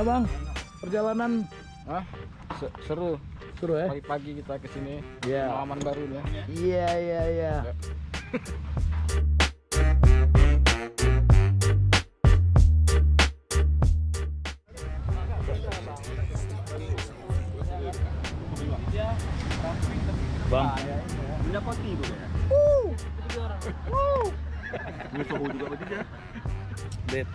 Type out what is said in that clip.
Nah bang, perjalanan Seru. seru ya? Pagi-pagi kita ke sini. Iya. Pengalaman baru nih. Iya. Ya. Bang, Dapat tidur ya. Ini suhu juga begitu ya. Dit.